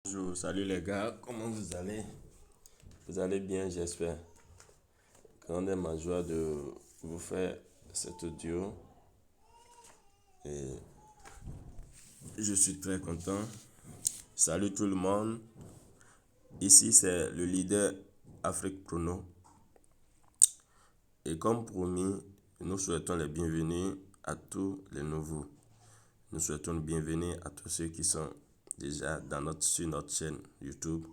Bonjour, salut les gars, comment vous allez? Vous allez bien, j'espère. Grande est ma joie de vous faire cet audio et je suis très content. Salut tout le monde, ici c'est le leader Afrique Prono et comme promis, nous souhaitons les bienvenus à tous les nouveaux. Nous souhaitons une bienvenue à tous ceux qui sont déjà sur notre chaîne YouTube.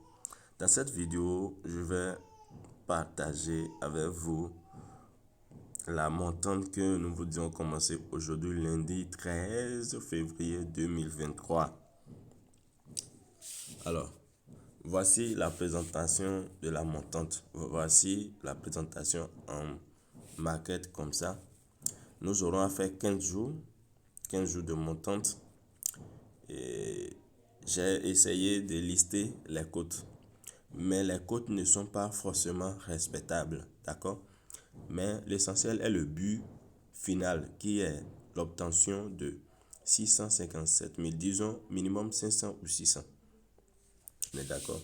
Dans cette vidéo, je vais partager avec vous la montante que nous vous disons commencer aujourd'hui, lundi 13 février 2023. Alors, voici la présentation de la montante. Voici la présentation en maquette comme ça. Nous aurons à faire 15 jours de montante. Et j'ai essayé de lister les cotes. Mais les cotes ne sont pas forcément respectables, d'accord? Mais l'essentiel est le but final qui est l'obtention de 657 000, disons minimum 500 ou 600. On est d'accord?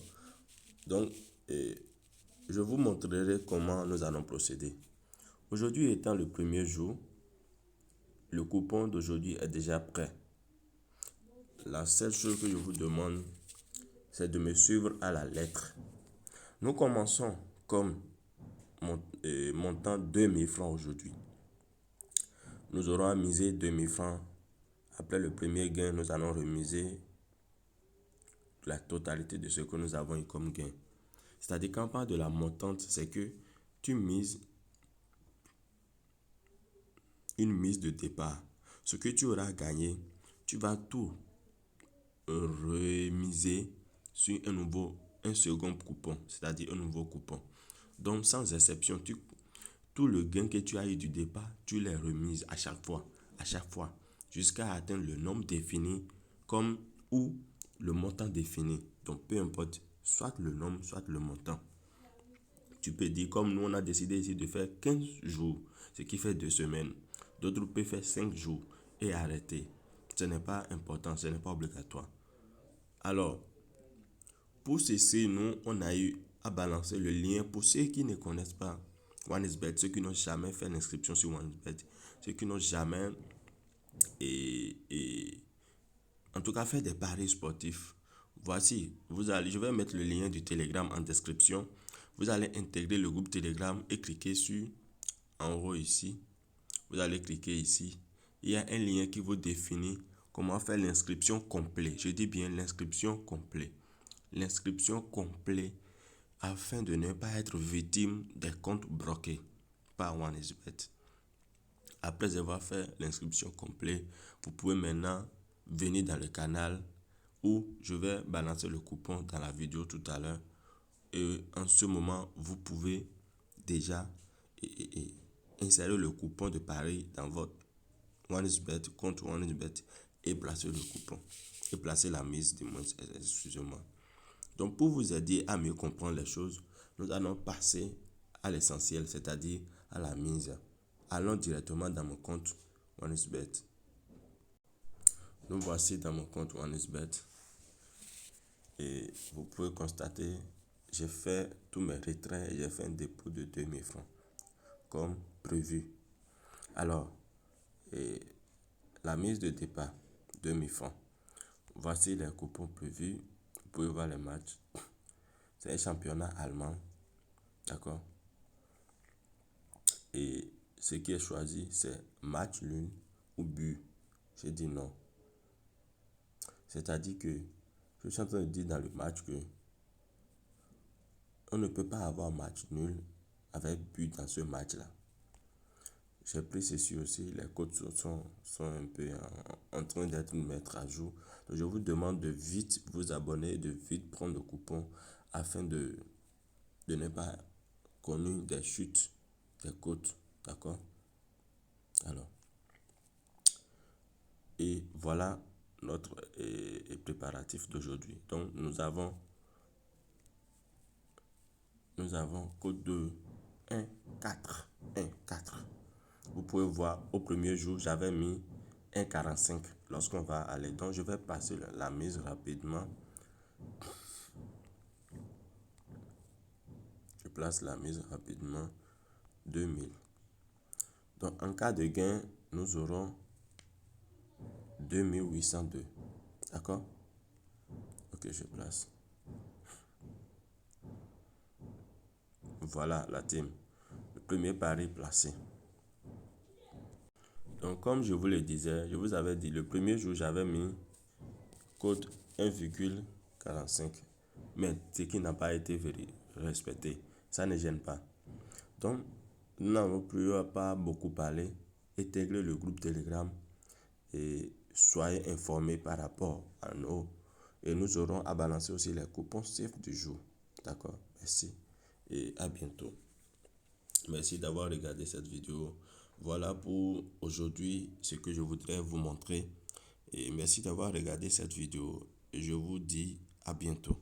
Donc, je vous montrerai comment nous allons procéder. Aujourd'hui étant le premier jour, le coupon d'aujourd'hui est déjà prêt. La seule chose que je vous demande, c'est de me suivre à la lettre. Nous commençons comme montant 2000 francs aujourd'hui. Nous aurons à miser 2000 francs. Après le premier gain, nous allons remiser la totalité de ce que nous avons eu comme gain. C'est-à-dire quand on parle de la montante, c'est que tu mises une mise de départ. Ce que tu auras gagné, tu vas tout remiser sur un second coupon, c'est-à-dire un nouveau coupon. Donc sans exception, tout le gain que tu as eu du départ, tu les remises à chaque fois, jusqu'à atteindre le nombre défini comme ou le montant défini. Donc peu importe, soit le nombre, soit le montant. Tu peux dire, comme nous on a décidé ici de faire 15 jours, ce qui fait 2 semaines. D'autres peuvent faire 5 jours et arrêter. Ce n'est pas important, ce n'est pas obligatoire. Alors, pour ceci, nous, on a eu à balancer le lien pour ceux qui ne connaissent pas OneXBet, ceux qui n'ont jamais fait l'inscription sur OneXBet, ceux qui n'ont jamais en tout cas fait des paris sportifs. Voici, je vais mettre le lien du Telegram en description. Vous allez intégrer le groupe Telegram et cliquer sur en haut ici. Vous allez cliquer ici. Il y a un lien qui vous définit comment faire l'inscription complète. Je dis bien l'inscription complète. L'inscription complète afin de ne pas être victime des comptes bloqués par OneXBet. Après avoir fait l'inscription complète, vous pouvez maintenant venir dans le canal où je vais balancer le coupon dans la vidéo tout à l'heure. Et en ce moment, vous pouvez déjà insérer le coupon de Paris dans votre OneXBet, compte OneXBet et placer le coupon. Et placer la mise du moins, excusez-moi. Donc pour vous aider à mieux comprendre les choses, nous allons passer à l'essentiel, c'est-à-dire à la mise. Allons directement dans mon compte OneXBet. Nous voici dans mon compte OneXBet. Et vous pouvez constater, j'ai fait tous mes retraits et j'ai fait un dépôt de 2000 francs, comme prévu. Alors, la mise de départ, 2000 francs. Voici les coupons prévus. Vous pouvez voir les matchs. C'est un championnat allemand. D'accord? Et ce qui est choisi, c'est match nul ou but. J'ai dit non. C'est-à-dire que je suis en train de dire dans le match que on ne peut pas avoir match nul avec but dans ce match-là. J'ai pris ceci aussi, les codes sont un peu en train d'être mettre à jour. Donc je vous demande de vite vous abonner, de vite prendre le coupon afin de ne pas connaître des chutes des codes. D'accord? Alors, et voilà notre préparatif d'aujourd'hui. Donc nous avons code de 1, 4. 1, 4. Vous pouvez voir, au premier jour, j'avais mis 1,45 lorsqu'on va aller. Donc, je vais passer la mise rapidement. place la mise rapidement. 2000. Donc, en cas de gain, nous aurons 2802. D'accord? Ok, je place. Voilà la team. Le premier pari placé. Donc, comme je vous le disais, je vous avais dit, le premier jour, j'avais mis code 1,45. Mais ce qui n'a pas été respecté, ça ne gêne pas. Donc, nous n'avons plus pas beaucoup parlé. Intégrez le groupe Telegram et soyez informés par rapport à nous. Et nous aurons à balancer aussi les coupons safe du jour. D'accord? Merci et à bientôt. Merci d'avoir regardé cette vidéo. Voilà pour aujourd'hui ce que je voudrais vous montrer. Et merci d'avoir regardé cette vidéo. Et je vous dis à bientôt.